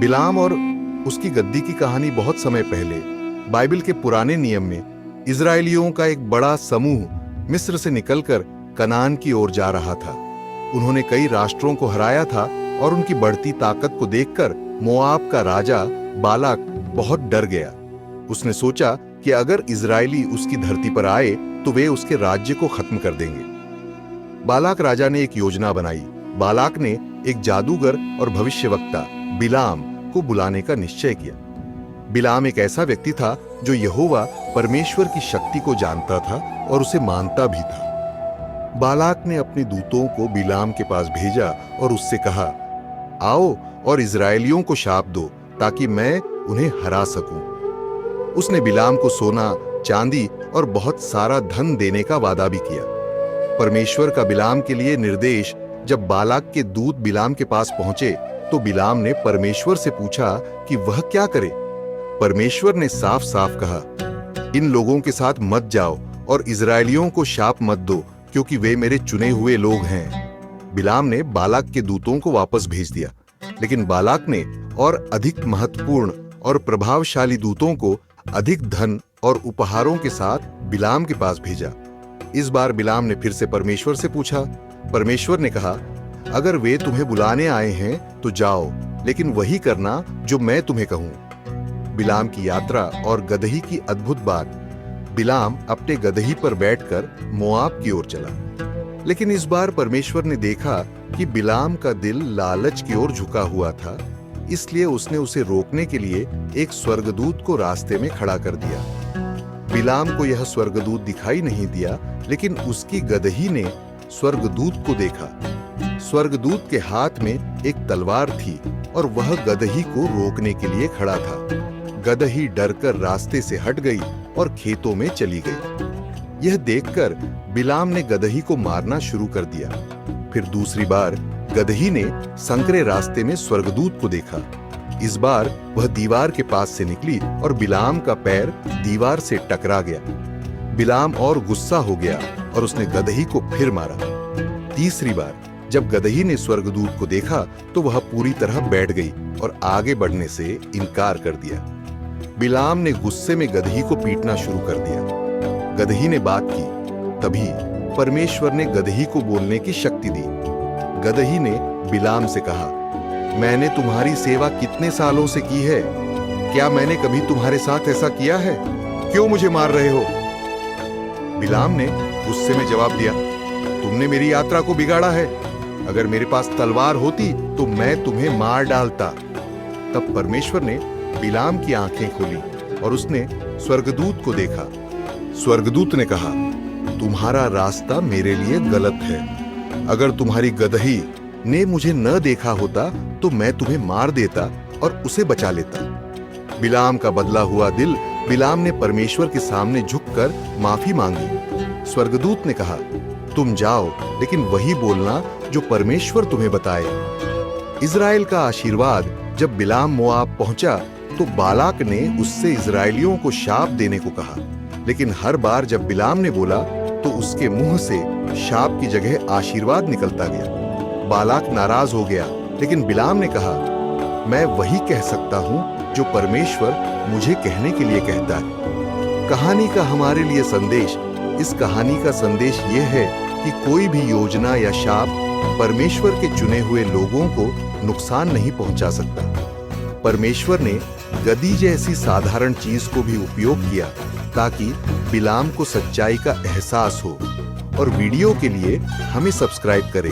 बिलाम और उसकी गद्दी की कहानी बहुत समय पहले बाइबल के पुराने नियम में इजरायलियों का एक बड़ा समूह मिस्र से निकलकर कनान की ओर जा रहा था। उन्होंने कई राष्ट्रों को हराया था और उनकी बढ़ती ताकत को देखकर मोआब का राजा बालाक बहुत डर गया। उसने सोचा कि अगर इजरायली उसकी धरती पर आए तो वे उसके राज्य को खत्म कर देंगे। बालाक राजा ने एक योजना बनाई। बालाक ने एक जादूगर और भविष्यवक्ता बिलाम को बुलाने का निश्चय किया। बिलाम एक ऐसा व्यक्ति था जो यहोवा परमेश्वर की शक्ति को जानता था और उसे मानता भी था। बालाक ने अपने दूतों को बिलाम के पास भेजा और उससे कहा, आओ और इजरायलियों को शाप दो ताकि मैं उन्हें हरा सकूं। उसने बिलाम को सोना, चांदी और बहुत सारा धन देने का वादा भी किया। परमेश्वर का बिलाम के लिए निर्देश जब बालाक के दूत बिलाम के पास पहुंचे तो बिलाम ने परमेश्वर से पूछा कि वह क्या करे। परमेश्वर ने साफ साफ कहा, इन लोगों के साथ मत जाओ और इजरायलियों को शाप मत दो क्योंकि वे मेरे चुने हुए लोग हैं। बिलाम ने बालाक के दूतों को वापस भेज दिया, लेकिन बालाक ने और अधिक महत्वपूर्ण और प्रभावशाली दूतों को अधिक धन और उपहारों के साथ बिलाम के पास भेजा। इस बार बिलाम ने फिर से परमेश्वर से पूछा। परमेश्वर ने कहा, अगर वे तुम्हें बुलाने आए हैं तो जाओ, लेकिन वही करना जो मैं तुम्हें कहूं। बिलाम की यात्रा और गदही की अद्भुत बात। बिलाम अपने गदही पर बैठकर मोआब की ओर चला, लेकिन इस बार परमेश्वर ने देखा कि बिलाम का दिल लालच की ओर झुका हुआ था, इसलिए उसने उसे रोकने के लिए एक स्वर्गदूत को रास्ते में खड़ा कर दिया। बिलाम को यह स्वर्गदूत दिखाई नहीं दिया, लेकिन उसकी गदही ने स्वर्गदूत को देखा। स्वर्गदूत के हाथ में एक तलवार थी और वह गदही को रोकने के लिए खड़ा था। गदही डरकर रास्ते से हट गई और खेतों में चली गई। यह देखकर बिलाम ने गदही को मारना शुरू कर दिया। फिर दूसरी बार गदही ने संकरे रास्ते में स्वर्गदूत को देखा। इस बार वह दीवार के पास से निकली और बिलाम का पैर दीवार से टकरा गया। बिलाम और गुस्सा हो गया और उसने गदही को फिर मारा। तीसरी बार जब गदही ने स्वर्गदूत को देखा तो वह पूरी तरह बैठ गई और आगे बढ़ने से इनकार कर दिया। बिलाम ने गुस्से में गदही को पीटना शुरू कर दिया। गदही ने बात की, तभी परमेश्वर ने गदही को बोलने की शक्ति दी। गदही ने बिलाम से कहा, मैंने तुम्हारी सेवा कितने सालों से की है? क्या मैंने कभी तुम्हारे साथ ऐसा किया है? क्यों मुझे मार रहे हो? बिलाम ने गुस्से में जवाब दिया, तुमने मेरी यात्रा को बिगाड़ा है। अगर मेरे पास तलवार होती तो मैं तुम्हें मार डालता। तब परमेश्वर ने बिलाम की आंखें खोली और उसने स्वर्गदूत को देखा। स्वर्गदूत ने कहा, तुम्हारा रास्ता मेरे लिए गलत है। अगर तुम्हारी गदही ने मुझे न देखा होता तो मैं तुम्हें मार देता और उसे बचा लेता। बिलाम का बदला हुआ दिल बिलाम ने परमेश्वर के सामने झुककर माफी मांगी। स्वर्गदूत ने कहा, तुम जाओ, लेकिन वही बोलना जो परमेश्वर तुम्हें बताए। इजराइल का आशीर्वाद जब बिलाम मोआब पहुंचा तो बालाक ने उससे इजरायलियों को शाप देने को कहा, लेकिन हर बार जब बिलाम ने बोला तो उसके मुंह से शाप की जगह आशीर्वाद निकलता गया। बालाक नाराज हो गया, लेकिन बिलाम ने कहा, मैं वही कह सकता हूं जो परमेश्वर मुझे कहने के लिए कहता है। कहानी का हमारे लिए संदेश, इस कहानी का संदेश यह है कि कोई भी योजना या शाप परमेश्वर के चुने हुए लोगों को नुकसान नहीं पहुंचा सकता। परमेश्वर ने गदही जैसी साधारण चीज को भी उपयोग किया ताकि बिलाम को सच्चाई का एहसास हो। और वीडियो के लिए हमें सब्सक्राइब करें।